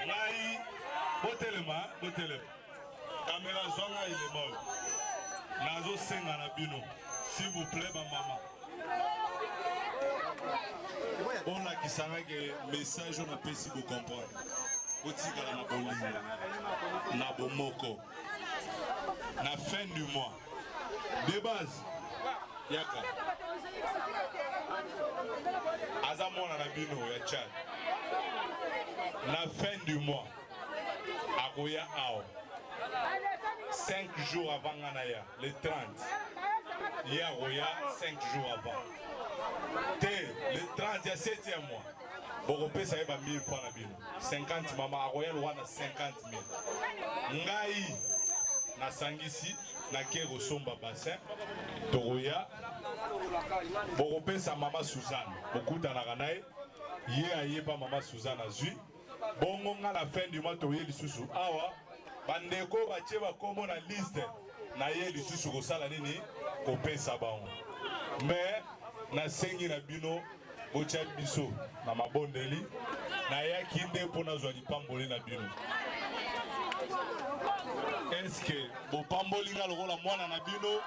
Nai, botelema. Caméra zonga il est mort. Nazo senga na bino. S'il vous plaît, ma maman. On a qui s'arrête que message on a pas si vous comprendre. Otika na bolingo. Na bomoko. Na fin du mois. De base. Yaka. Azamona na bino ya Tchad. La fin du mois. Agoya Ao. 5 jours avant Ganaya, le 30. Yagoya 5 jours avant. Le 30, il y a 7e mois. Borope ça va 1000 francs na bino. 50 mama Agoya Luana 50 000. Ngai na sangisi na kero somba bassin. Toroya. Borope sa mama Suzanne. Bokuta na ganaye. Ye ayeba mama Suzanne azui. Bongo nga la fin du mois toye lisusu. Awa. Bandeko bache bakomo na liste. Na ye lisusu kosala nini. Kopesa bango. Mais na sengi na bino. Bocha biso. Na mabondeli. Na ya kinde pona zwa lipamboli na bino. Est-ce que bo pamboli nga lokola mwana na bino?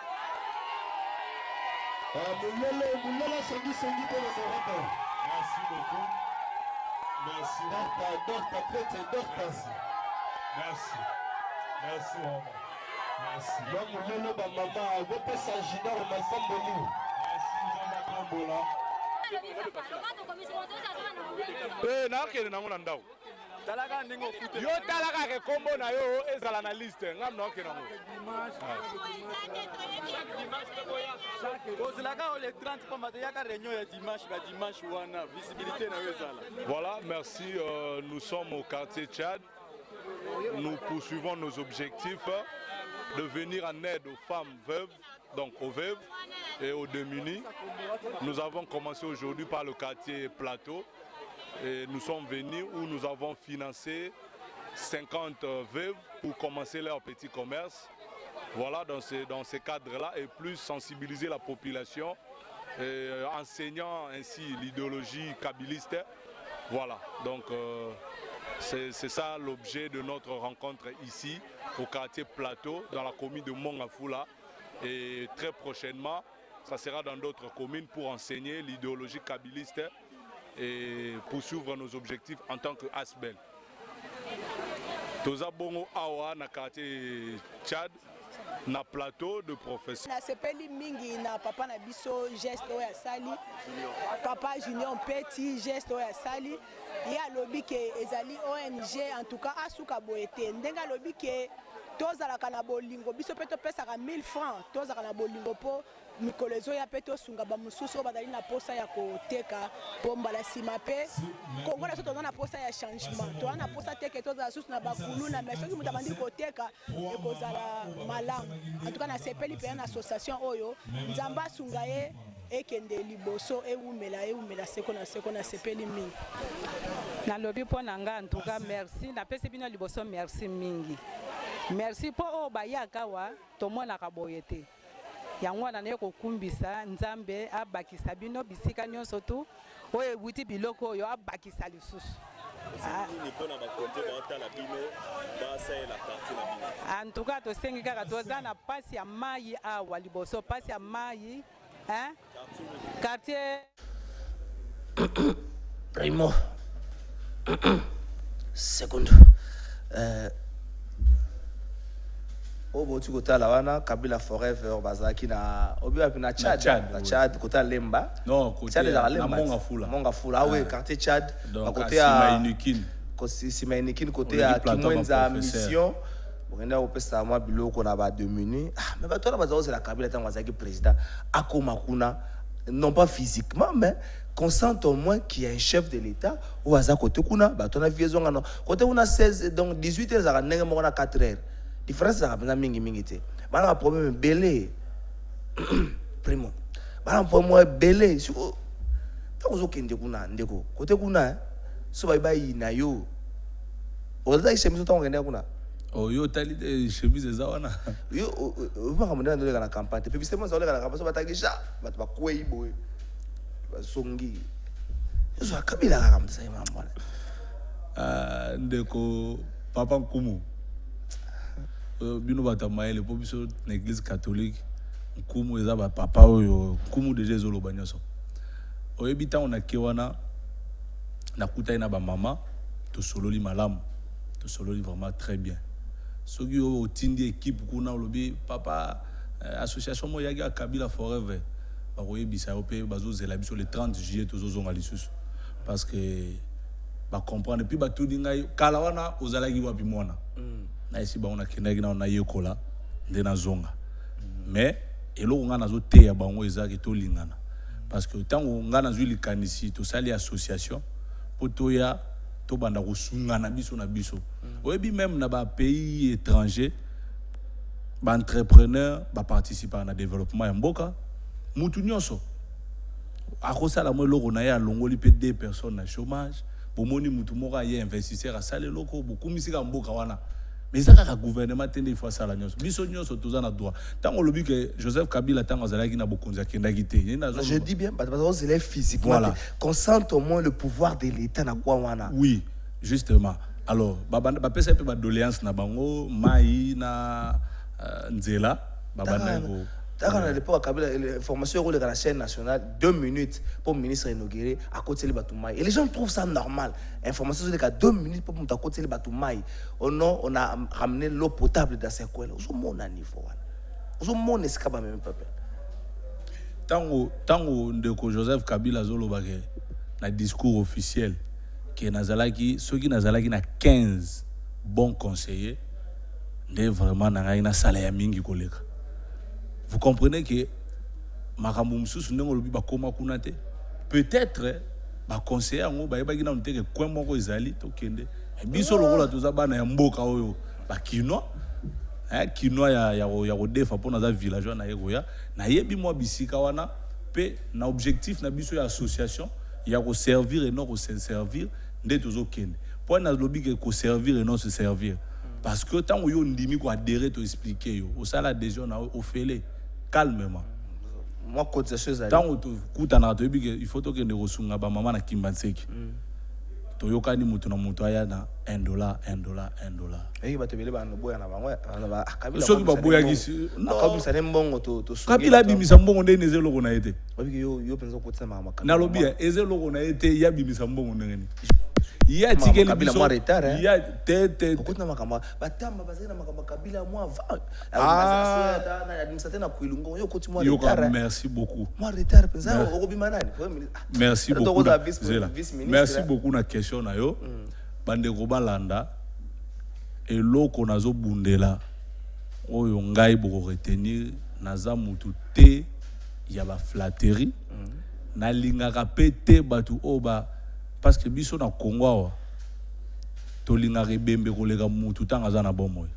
Moulala songi pour les Européens. Merci beaucoup. Merci. Merci. Merci, maman. Merci. Moulala ba maman, go pesa jina o masamboli. Merci, Jean-Marc Kambola. Na kene na ngona ndao. Talaka ndingo fute. Yo talaka ke kombo na yo ezala na liste ngam na okena ngo. Voilà, merci. Nous sommes au quartier Tchad. Nous poursuivons nos objectifs de venir en aide aux femmes veuves, donc aux veuves et aux démunis. Nous avons commencé aujourd'hui par le quartier Plateau et nous sommes venus où nous avons financé 50 veuves pour commencer leur petit commerce. Voilà, dans ces cadres-là, et plus sensibiliser la population, enseignant ainsi l'idéologie kabiliste. Voilà, donc c'est ça l'objet de notre rencontre ici, au quartier Plateau, dans la commune de Mongafula. Et très prochainement, ça sera dans d'autres communes pour enseigner l'idéologie kabiliste et poursuivre nos objectifs en tant que ASBEL. Toza bongo awa na quartier Tchad na plateau de professeur. Na sepeli mingi na papa na biso geste oya sali. Papa Junior Petit geste oya sali. Ya lobi ke ezali ONG en tout cas asuka boete. Ndenga lobi ke tozalaka na bolingo biso pe topesaka 1000 francs tozalaka na bolingo po mikolo ezoya pe tosunga bamosusu oyo bazali na posa ya koteka po mbala nsima pe kongo na so toza na posa ya changement toza na posa teke tozala susu na bakulu na mais soki moto abandi koteka ekozala malamu antuka na sepeli mpe na association oyo nzambe asunga ye ekende liboso eumela seko na sepeli mingi nalobi mpo na nga antuka merci napesi bino liboso merci mingi merci mpo oyo bayaka wa tomonaka boye te yango wana naye kokumbisa nzambe abakisa bino bisika nyonso tu oyo ewuti biloko oyo abakisa lisusu antuka tosengi kaka toza na pasi ya mai awa liboso pasi ya mai quartier Primo secondo obo tu kotala wana Kabila forever bazaki na obiwa pina Chad kota Lemba non Chad na Monga Fula ah oui quartier Chad côté à Simainikin côté à Kimwenza mission okenda opesa mwa biloko na ba 2 minutes mais bato na bazo la Kabila tango azaki président akoma kuna non pas physiquement mais consente au moins qu'il y a un chef de l'État ou aza côté kuna bato na viezon ngano côté kuna 16 donc 18 heures za ndenge mo na 4 heures différence za kapena mingi te bana problème belé primo bana problème belé so tango zo kende kuna ndeko côté kuna so bye na yo oza chemise tango kende kuna yo tali chemise za wana yo ba kamona ndole kana campagne puis justement za ole kana campagne so batakisha bato bakwei boy basongi so Kabila kaka mtsa mambo ndeko papa Nkumu bino bata maele po biso na église catholique Nkumu eza ba papa oyo Nkumu déjà ezoloba nyonso oyebi ntango nake wana nakutai na bamama tosololi malamu tosololi vraiment très bien soki oyo otindi équipe kuna olobi papa association mo yaki ya Kabila forever bakoyebisa yo mpe bazozela biso le 30 juillet tozozonga lisusu parce que bacomprendre puis batuni ngai kala wana ozalaki wapi mwana na esi bango nakendaki nao nayekola nde nazonga mais eloko nga nazoteya bango ezaki tolingana parce que ntango nga nazwi likanisi tosali association mpo toya tobanda kosungana biso na biso oyebi même na bapays étranger baentrepreneur baparticipaka na développement ya mboka mutu nyonso akosala mo eloko na ye alongoli mpe 2 personnes na chômage bomoni mutu moko aye investisseur asala eloko bokumisika mboka wana mais eza kaka gouvernement te nde il faut asala nyonso biso nyonso toza na droit ntango olobi ke Joseph Kabila ntango azalaki na bokonzi akendaki te je dis bien parce que c'est physiquement voilà. Concentre au moins le pouvoir de l'État na kwa wana oui justement alors bapesa mpe badoléance na bango mai na nzela babanda ko à l'époque Kabila l'information sur la chaîne nationale 2 minutes pour le ministre inauguré à côté de Batoumai et les gens trouvent ça normal information sur les 2 minutes pour à côté de Batoumai on a ramené l'eau potable dans ces coins au mon niveau au mon escaba même peuple tango ndeko Joseph Kabila zolobake na discours officiel que nazalaki soki nazalaki na 15 bons conseillers nde vraiment na ngai na sala ya mingi koleka. Vous comprenez que makambo mususu ndenge lobi bakoma kuna te peut-être ba conseiller ngo ba yebaki na mteke coin moko ezali to kende biso lokola toza bana ya mboka oyo ba kinois kinois ya kodefa pona za villageois na yekoya na yebi mwa bisika wana pe na objectif na biso ya association ya ko servir et non ko se servir nde tozo kende po na lobi ke ko servir et non se servir parce que tant yo ndimi ko adhérer to expliquer yo au sala adhésion na ofele calmement moi cotisation za tant to kuta na to il faut to kende kosunga ba mama na Kimbanseki toyokani mutu na mutu aya na $1 Eh bato bele ba no boya na bango ba Kabila. soki baboya kisi Kabila ne mbongo to Kabila bimisa mbongo ndeni ezelo na ete Obi yo penza ko tsema makabila. na lobia ezelo na ete ya bimisa mbongo ndeni ya tikeli biso ya tete kokotna makamba batamba bazena makamba Kabila moi avant na administrateur na kuilungo yo koti moi retard. Merci beaucoup. Moi retard penza okobima nani? Merci beaucoup. Merci beaucoup na question na yo. Bandeko balanda eloko nazo bundela oyo ngai boko retenir naza mutu te ya ba flatterie na lingaka pete batu oba parce que biso na Congo awa to lingaka bembe koleka mutu tanga za na bomoy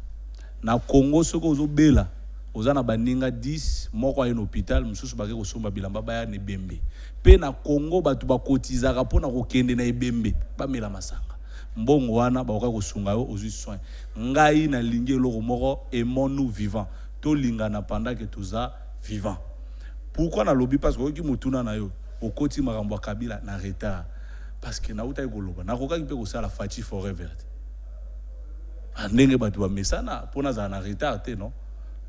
na Congo soko ozobela ozana baninga 10 moko aye na hôpital mususu bake kosomba bilamba baya ne bembe pe na Congo batu bakotizaka pona kokende na ebembe bamela masanga mbongo wana bakoka kosunga yo ozwi soin ngai na lingi eloko moko aimons nous vivants to lingana pendant que toza vivant pourquoi na lobby parce que oki mutuna na yo okoti makambo ya Kabila na retard parce que na uta ikoloba na koka kipe kosala fachi forever ndenge batu ba mesana pona za na retard te non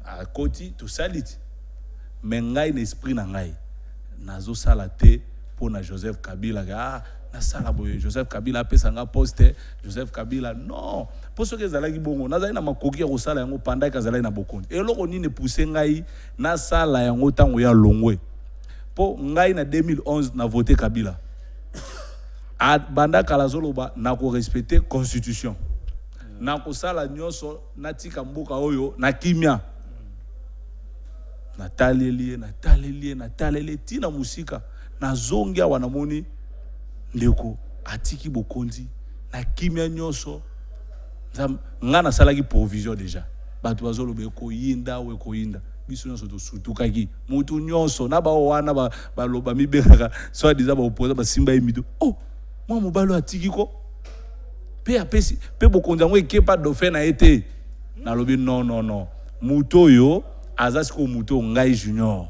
akoti to saliti mais ngai na esprit na ngai nazo sala te pona Joseph Kabila na sala boye Joseph Kabila apesa nga poste Joseph Kabila non poso ke zalaki bongo nazali na makoki ya kosala yango pendant ka zalaki na bokondi eloko nini pousser ngai na sala yango tango ya longwe po ngai na 2011 na voté Kabila banda kala zoloba na ko respecter constitution na ko sala nyonso na tika mboka oyo na kimia na taleli tina musika na zongia wanamoni ndeko atiki bokonzi na kimia nyonso nga na salaki provision déjà batu bazolobe ko yinda we ko yinda biso nyonso to sutukaki mutu nyonso na ba wana baloba mibengaka so diza ba opposa ba simba yimido mwa mobalo atiki ko pe apesi pe bokonzi ngo ekepa dauphin na ete na lobi non mutu yo azasi ko mutu ngai junior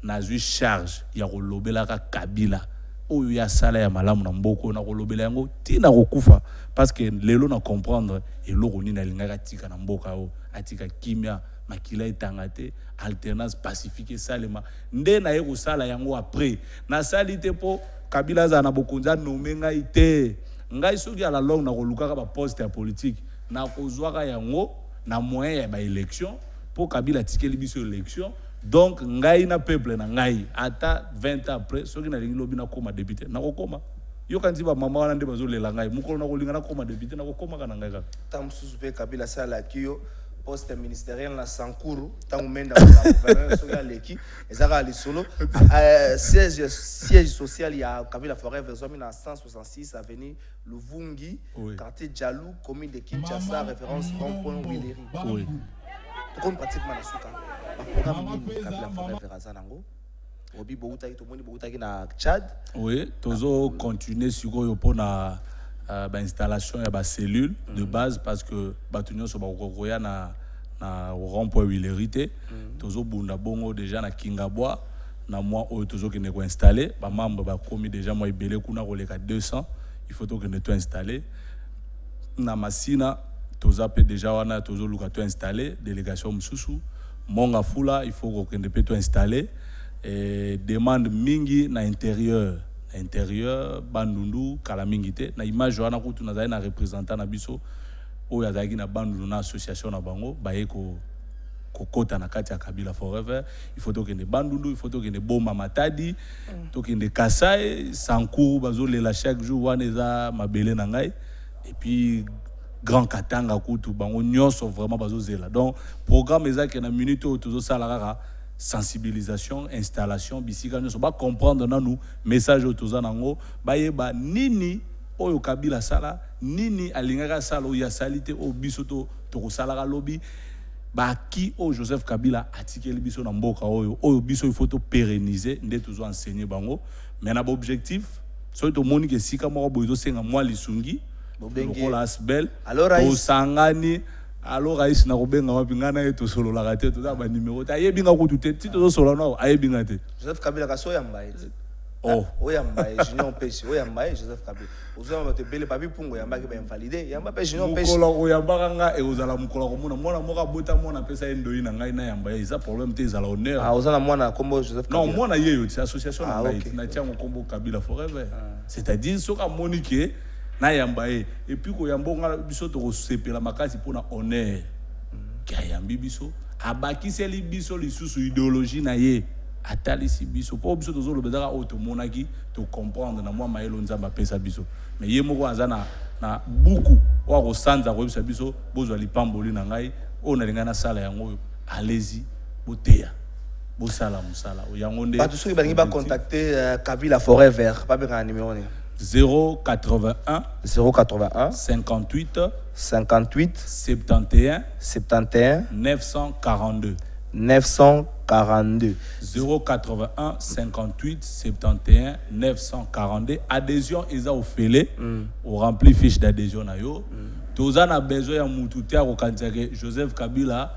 nazwi charge ya kolobelaka Kabila oyo ya sala ya malamu na mboko na kolobela yango tina kokufa parce que lelo na comprendre eloko nini alingaka tika na mboka o atika kimia makila etanga te alternance pacifique salema nde na ye kosala yango après na sali te po Kabila za na bokonza nommé ngai te ngai soki ala longue na kolukaka ba poste ya politique na kozwaka yango na moyen ya ba élection po Kabila tikeli biso élection. Donc ngai na peuple na ngai ata 20 ans après soki na lingi lobi na koma député na kokoma yo kanzi ba mama wana nde bazolela ngai mukolo na kolinga na koma député na kokoma kana ngai kaka tamsusu pe Kabila sala kiyo poste ministériel na Sankuru tangu menda na gouverneur soki aleki ezaka lisolo siège social ya Kabila Forever zomi na 166 avenue Luvungi quartier Djalou commune de Kinshasa référence rond-point Willery comme pratiquement na suka programme Kabila Forever azanango obi boutaki to moni boutaki na Tchad tozo continuer sikoyo pona ba installation ya ba cellule de base parce que batu nyonso ba kokoya na rond-point Willery te tozo bunda bongo déjà na Kingabwa na moi oyo tozo kene ko installer ba membre ba komi déjà moi ibele kuna koleka 200 il faut que ne to installer na Masina toza pe déjà wana tozo luka to installer délégation mususu monga fula il faut que ne peut to installer et demande mingi na intérieur bandundu kala mingi te na image wana kutu na na représentant na biso oyo azaki na bandundu na association na bango baye ko kota na kati ya Kabila Forever il faut que ne bandundu il faut que ne Boma Matadi to que ne Kasai Sankuru bazolela chaque jour wana eza mabele na ngai et puis Grand Katanga kutu bango nyonso vraiment bazozela donc programme ezaki na minute oyo tozo sala kaka sensibilisation installation bisika nyonso ba comprendre na nous message oyo toza nango bayeba nini oyo Kabila sala nini alingaka sala oyo ya salite o biso to kosalaka lobi ba ki o Joseph Kabila atikeli biso na mboka oyo biso il faut to pérenniser nde tozo enseigner bango mais na objectif so to moni ke sika moko bozo senga mwa lisungi lokola asbel tosangani alors aïs na kobenga wapi ngana yeto solo la raté to ba numéro ta yebinga kutu te ti to solo na ayebinga te Joseph Kabila kaso ya mbaye Oh. Oyamba Junior Pêche, oyamba Joseph Kabila. Ozama bato belé papi pungo yamba ki ba invalidé, yamba pe Junior Pêche. Mukolo oyamba nga e ozala mukolo ko mona moka bota mona pesa endoi na ngai na yamba isa problème te ezala honneur. Ah ozana mona kombo Joseph Kabila. Non, mona yeyo c'est association na ngai okay. na tiango kombo Kabila forever. C'est-à-dire soka monique na yamba et puis ko yambo nga biso to sepela makasi pona honneur. Ki ayambi biso abakiseli biso lisusu idéologie na ye. Atalisi biso po biso tozo le bezaka auto monaki to comprendre na moi maelo nzamba pesa biso mais ye moko azana na buku wa ko sanza ko biso bozwa lipamboli na ngai o na linga na sala yango allez-y boteya bosala musala o yango nde bato soki balingi ba contacter Kabila Forever pa benga numéro ni 081 58 71 942 081 58 71 942 adhésion eza ofele o rempli fiche d'adhésion na yo toza na besoin ya mutu te akokanzake Joseph Kabila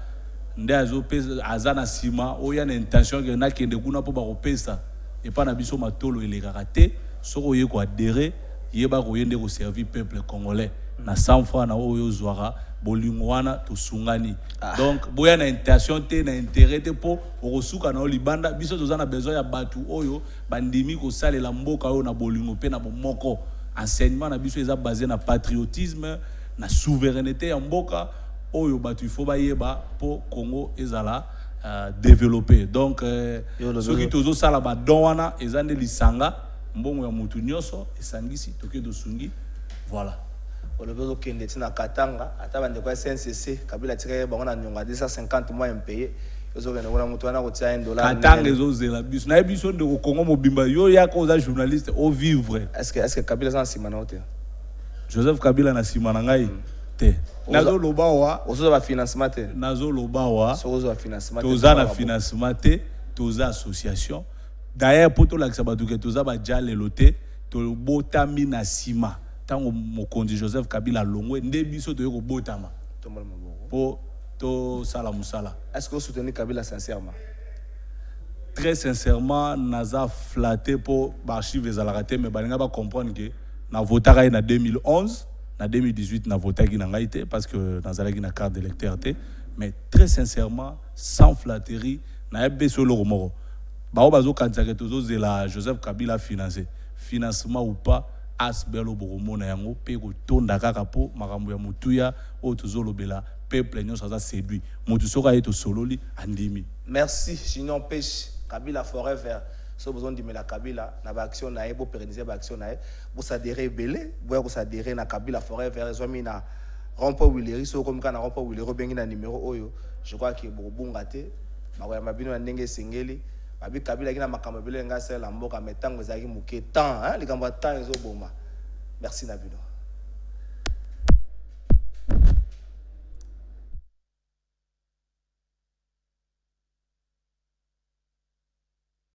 nde azopesa azana sima oya na intention ke na kende kuna po bakopesa epa na biso matolo elekaka te soko ye ko adhérer yeba ko yende ko servir peuple congolais na 100 francs na oyo zwara bolingo wana tosungani donc boya na intention te na intérêt te po okosuka na libanda biso tozana besoin ya batu oyo bandimi ko salela mboka oyo na bolingo pe na bomoko enseignement na biso eza basé na patriotisme na souveraineté ya mboka oyo batu il faut ba yeba po Congo ezala développer donc soki tozo sala ba don wana ezande lisanga mbongo ya mutu nyoso esangisi toke dosungi voilà. Olobezo kende tina Katanga atabande kwa SNCC Kabila tika bango na nyonga 250 mois impayé ezo kende kuna mutu wana ko tia $1 Katanga ezo zela biso na biso de ko Congo mobimba yo ya ko za journaliste au vivre est-ce que Kabila sans simana ote Joseph Kabila na simana ngai te nazo lobawa ozo ba financement te nazo lobawa ozo ba financement toza na financement te toza association d'ailleurs poto la kisabatu ke toza ba jale lote to botami na sima tango mokonzi Joseph Kabila longwe nde biso to yoko botama po to sala musala. Est-ce que vous soutenez Kabila sincèrement? Très sincèrement naza flatté pour archives ezalaka te mais balinga ba comprendre que na votaka na 2011 na 2018 na votaki na ngai te parce que nazalaki na carte d'électeur te mais très sincèrement sans flatterie na beso lo moko ba bazo kanisa que tozo zela Joseph Kabila financement ou pas asbelo boromona yango pe ko tonda kaka po makambo ya mutuya o tozolobela peuple nyonso aza séduit mutu soka yeto sololi andimi. Merci Junior Pêche Kabila Forever so besoin de la Kabila na ba action na ebo pérenniser ba action na bo s'adhérer belé bo ko s'adhérer na Kabila Forever zomi na rompo Willeri so comme kana rompo Willeri bengi na numéro oyo je crois que bobunga te ba ko mabino na ndenge sengeli babi Kabila kina makambo belé nga sela mboka metango ezaki muke temps hein likambo temps ezoboma. Merci Nabino.